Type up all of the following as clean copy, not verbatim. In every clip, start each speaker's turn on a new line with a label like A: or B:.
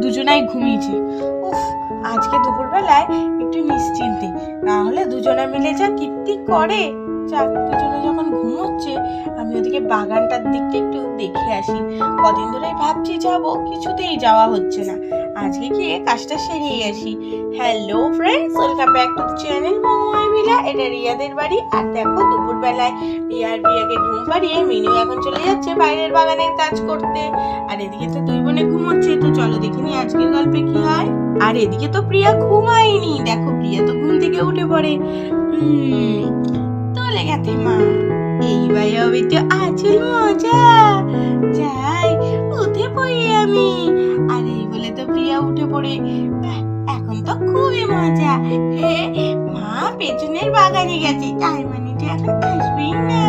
A: দুজনাই ঘুমিয়েছে। উফ, আজকে দুপুরবেলায় একটু নিশ্চিন্তে, না হলে দুজনে মিলে যা কীর্তি করে। যাক, দুজনে যখন ঘুমোচ্ছে আমি ওদিকে বাগানটার দিকটা একটু দেখে আসি। কদিন ধরেই ভাবছি যাব, কিছুতেই যাওয়া হচ্ছে না। আজকে গিয়ে কাজটা সেরেই আসি। Hello friends, welcome back to the channel Moumai Mila. এটা রিয়াদের বাড়ি। আর দেখো, দুপুরবেলায় রিয়ার প্রিয়াকে ঘুম পাড়িয়ে মিনু এখন চলে যাচ্ছে বাইরের বাগানের কাজ করতে। আর এদিকে তো দুই বোনে ঘুমোচ্ছে। তো চলো দেখিনি আজকের গল্পে কি হয়। আর এদিকে তো প্রিয়া ঘুমায়নি। দেখো, প্রিয়া তো ঘুম থেকে উঠে পড়ে। চলে গেছে মা, এইবার হবে তো আসল মজা। যাই, উঠে পড়ি আমি। আর এই বলে তো প্রিয়া উঠে পড়ে। এখন তো খুবই মজা। মা পেছনের বাগানে গেছে, তার মানে তো এখন আসবেই না।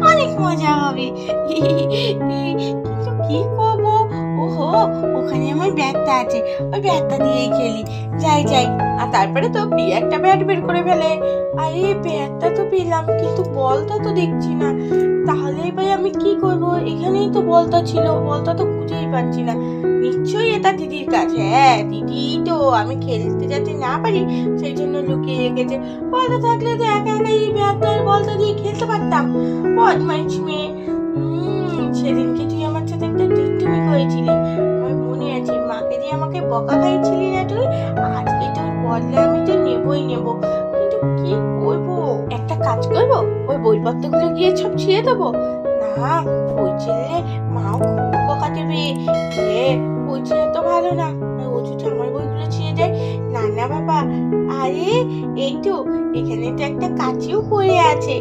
A: অনেক মজা হবে। কিন্তু কি করবো? ওহো, ওখানে আমার ব্যাটটা আছে, ওই ব্যাটটা দিয়েই খেলি। যাই যাই। আর তারপরে তো প্রিয়া একটা ব্যাট বের করে ফেলে। আরে, ব্যাটটা তো পেলাম, কিন্তু বলটা তো দেখছি না। তাহলে ভাই আমি কি করব? এখানেই তো বলটা ছিল, বলটা তো খুঁজেই পাচ্ছি না। নিশ্চয়ই এটা দিদির কাছে। হ্যাঁ, দিদি তো আমি খেলতে যাতে না পারি সেই জন্য লুকিয়ে রেখেছে। বলটা থাকলে তো একা একা এই ব্যাটটা বলটা দিয়ে খেলতে পারতাম। বদমাইশ মেয়ে। সেদিনকে তুই আমার সাথে একটা দুষ্টুমি করেছিলি, আমার মনে আছে। মাকে দিয়ে আমাকে বকা খাইছিলি না তুই? আজকে তোর বদলা আমি তো নেবই নেব। কিন্তু কি করবো? একটা কাজ করবো, ওই বইপত্রগুলো গিয়ে সব ছিঁড়ে দেবো। না, বই ছিঁড়লে মাও খুব বকা দেবে। বই ছিঁড়ে তো ভালো না, ও যদি আমার বইগুলো ছিঁড়ে দেয়। না না বাবা। আরে, এই তো এখানে তো একটা কাঁচিও পড়ে আছে।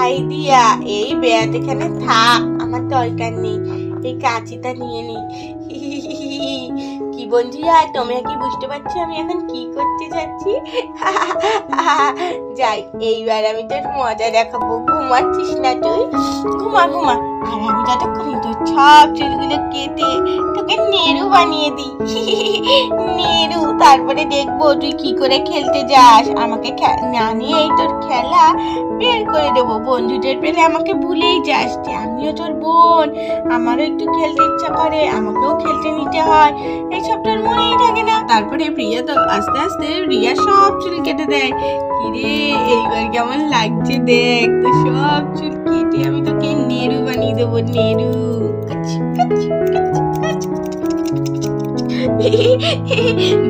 A: আইডিয়া, এই ব্যাট এখানে থাক, আমার দরকার নেই। এই কাঁচিটা নিয়ে নি। কি বন্ধুরা, তোমরা কি বুঝতে পারছো আমি এখন কি করতে যাচ্ছি? যাই, এইবার আমি তোর মজা দেখাবো। ঘুমাচ্ছিস না তুই? ঘুমা ঘুমা। আর আমি যতক্ষণ তোর সব চুলগুলো কেটে তোকে নেরু বানিয়ে দিই। নেরু, তারপরে দেখবো তুই কি করে খেলতে যাস। আমাকে না নিয়েই তোর খেলা বের করে দেবো। বন্ধুদের পেলে আমাকে ভুলেই যাস যে আমিও তোর বোন, আমারও একটু খেলতে ইচ্ছা করে, আমাকেও খেলতে নিতে হয়। এইসব তোর মনেই থাকে না। তারপরে প্রিয়া তো আস্তে আস্তে রিয়া সব চুল কেটে দেয়। কিরে, এইবার কেমন লাগছে দেখ। তো সব চুল কেটে আমি তোকে নেরু বানিয়ে দেবো। নেরু।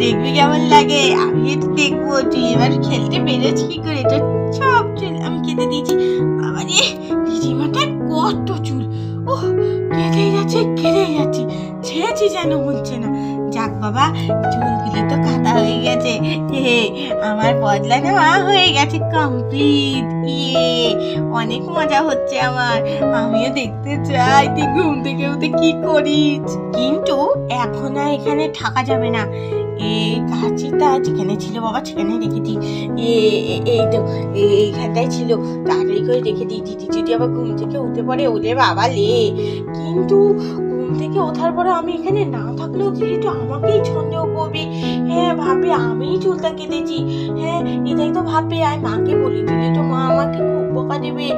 A: দেখবি কেমন লাগে? আমি একটু দেখবো তুই এবার খেলতে পেরেছি কি করে। তোর সব চুল আমি কেটে দিয়েছি। বাবা রে, দিদিমাটার কত চুল! ও, কেটেই যাচ্ছে। ছেড়েছি যেন হচ্ছে না। যাক বাবা, চুলগুলো তো কাটা হয়ে গেছে। আমার বদলা নেওয়া হয়ে গেছে কমপ্লিট। অনেক মজা হচ্ছে আমার। আমিও দেখতে চাই তুই ঘুম থেকে উঠে কি করিস। কিন্তু এখন আর এখানে থাকা যাবে না। এই কাঁচিটা যেখানে ছিল বাবা সেখানে রেখে দিই। এই তো এইখানটাই ছিল, তাড়াতাড়ি করে রেখে দিই। দিদি যদি আবার ঘুম থেকে উঠে পড়ে, ওলে বাবা লে। কিন্তু ঘুম থেকে ওঠার পরে আমি এখানে না থাকলেও দিদি তো আমাকেই সন্দেহ করবে। ভাববে আমিই চুলটা কেটেছি। এটাই তো ভাববে। আর মাকে বলে দিলে তো মা আমাকে খুব বকা দেবে।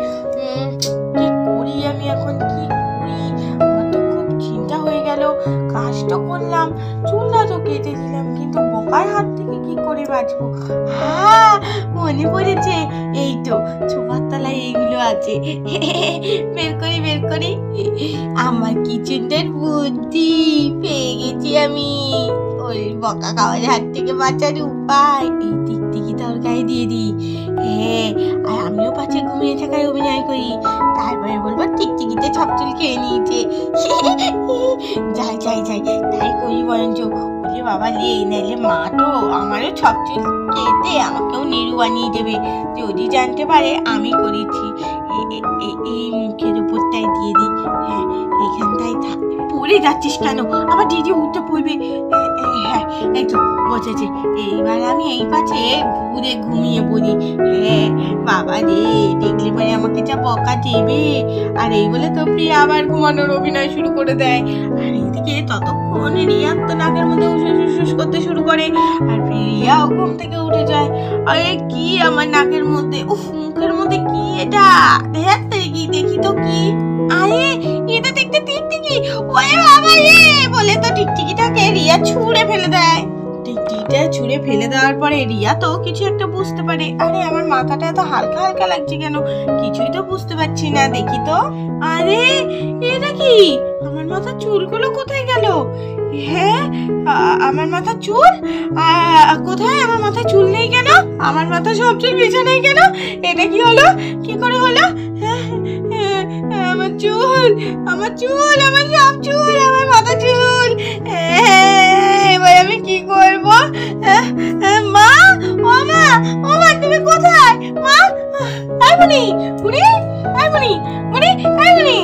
A: কি করি আমি এখন, কি করি? আমার তো খুব চিন্তা হয়ে গেল। কাজ তো করলাম, চুলটা তো কেটে দিলাম, কিন্তু বকার হাত থেকে কি করে বাঁচবো? মনে পড়েছে, এই তো ছোপার তলায় এইগুলো আছে। বের করি। আমার কিচেনটার বুদ্ধি পেয়ে গেছি আমি। ওই বকা খাওয়ার হাত থেকে বাঁচার উপায়। এই টিকটিকি তরকারি দিয়ে দিই। আর আমিও পাশে ঘুমিয়ে থাকার অভিনয় করি। তারপরে বলবো টিকটিকিতে সব চুল খেয়ে নিয়েছে। যাই তাই করি বরঞ্চ। বলে বাবা লে, নাইলে মা তো আমারও সব চুল কেটে আমাকেও নেরু বানিয়ে দেবে যদি জানতে পারে আমি করেছি। এই মুখের উপরটাই দিয়ে দিই। এইখানটাই থাক। পড়ে যাচ্ছিস কেন? আবার দিদি উঠতে পড়বে। এই তো বসেছে। এইবার আমি এই পাশে ঘুরে ঘুমিয়ে পড়ি। বাবা রে, দেখলে পরে আমাকে যা বকা দেবে। আর এই বলে তো প্রিয়া আবার ঘুমানোর অভিনয় শুরু করে দেয়। আর এইদিকে ততক্ষণ রিয়া তো নাকের মধ্যে উস করতে শুরু করে। আর প্রিয়াও ঘুম থেকে উঠে যায়। আরে কি আমার নাকের মধ্যে, উফ, মুখের মধ্যে কি এটা? দেখি তো কি। আরে, এটা একটা টিকটিকি, ওরে বাবা রে বলে তো টিকটিকিটাকে রিয়া ছুঁড়ে ফেলে দেয়। টিকটিকিটা ছুঁড়ে ফেলে দেওয়ার পরে রিয়া তো কিছু একটা বুঝতে পারে। আরে আমার মাথাটা এত হালকা হালকা লাগছে কেন, কিছুই তো বুঝতে পারছি না, দেখি তো। আরে এটা কি, আমার মাথার চুলগুলো কোথায় গেল? হ্যাঁ, আমার মাথার চুল কোথায়? আমার মাথায় চুল নেই কেন? আমার মাথা সব চুল বিছানায় কেন? এটা কি হলো, কি করে হলো? আমার চুল, আমার চুল, আমার সব চুল, আমার মাথা চুল। এবার আমি কি করব? মা, ও মা, ও মা তুমি কোথায়? মা, I Buni, Buni, I Buni, Buni, I বুনি।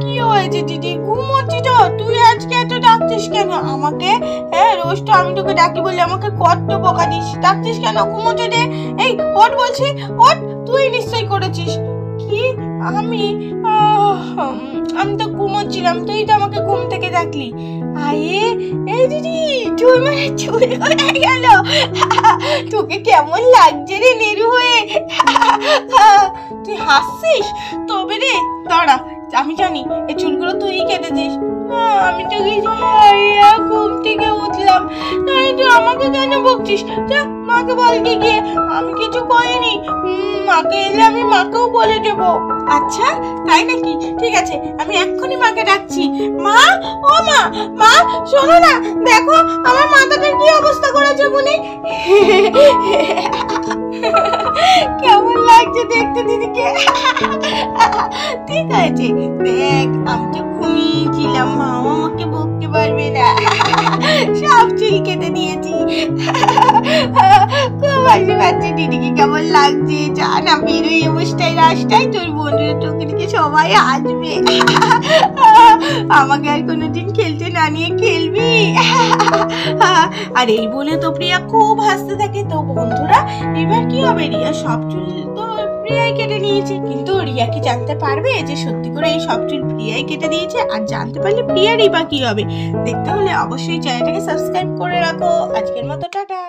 A: কি হয়েছে দিদি? ঘুমোচ্ছি তো। তুই আজকে এত ডাকছিস কেন আমাকে? রোজ তো আমি তোকে ডাকি বলে আমাকে কত বকা দিস, ডাকছিস কেন? ঘুমোতে দে। এই ওঠ বলছি, ওঠ। তুই নিশ্চয়ই করেছিস। কি? আমি তো ঘুমোচ্ছিলাম, তুই তো আমাকে ঘুম থেকে ডাকলি। আয়ে এই দিদি, তুই মানে চুল কোথায় গেল? তোকে কেমন লাগছে রে নেরু হয়ে? তুই হাসছিস? তবে রে দাঁড়া, আমি জানি এই চুলগুলো তুই কেটেছিস। আমি তো ঘুম থেকে উঠলাম, তাই তুই আমাকে কেন বকছিস? যা মাকে বলবি গিয়ে, আমি কিছু করিনি। মাকে এলে আমি মাকেও বলে দেবো। আচ্ছা তাই নাকি? ঠিক আছে, আমি এক্ষুনি মাকে ডাকছি। মা, ও মা, মা শোনো না, দেখো আমার মাথাটার কি অবস্থা করেছে বুনি। কেমন লাগছে দেখতে দিদিকে? ঠিক আছে, দেখ আমি তো ঘুমিয়েছিলাম, মাও আমাকে বকতে পারবে না, সব চুল কেটে দিয়েছি। খুব হাসি পাচ্ছে। দিদিকে কেমন লাগছে? যা না বেরোই অবস্থায় রাস্তায়, তোর বন্ধুরা তোকে দিকে সবাই আসবে। আমাকে আর কোনোদিন খেলতে না নিয়ে খেলবি? আর এই বলে তো প্রিয়া খুব হাসতে থাকে। তো বন্ধুরা এবার কি হবে? রিয়া সব চুল তো প্রিয়াই কেটে নিয়েছে, কিন্তু রিয়া কি জানতে পারবে যে সত্যি করে এই সব চুল প্রিয়াই কেটে দিয়েছে? আর জানতে পারলে প্রিয়ারই বা কি হবে? দেখতে হলে অবশ্যই চ্যানেলটাকে সাবস্ক্রাইব করে রাখো। আজকের মতো টাটা।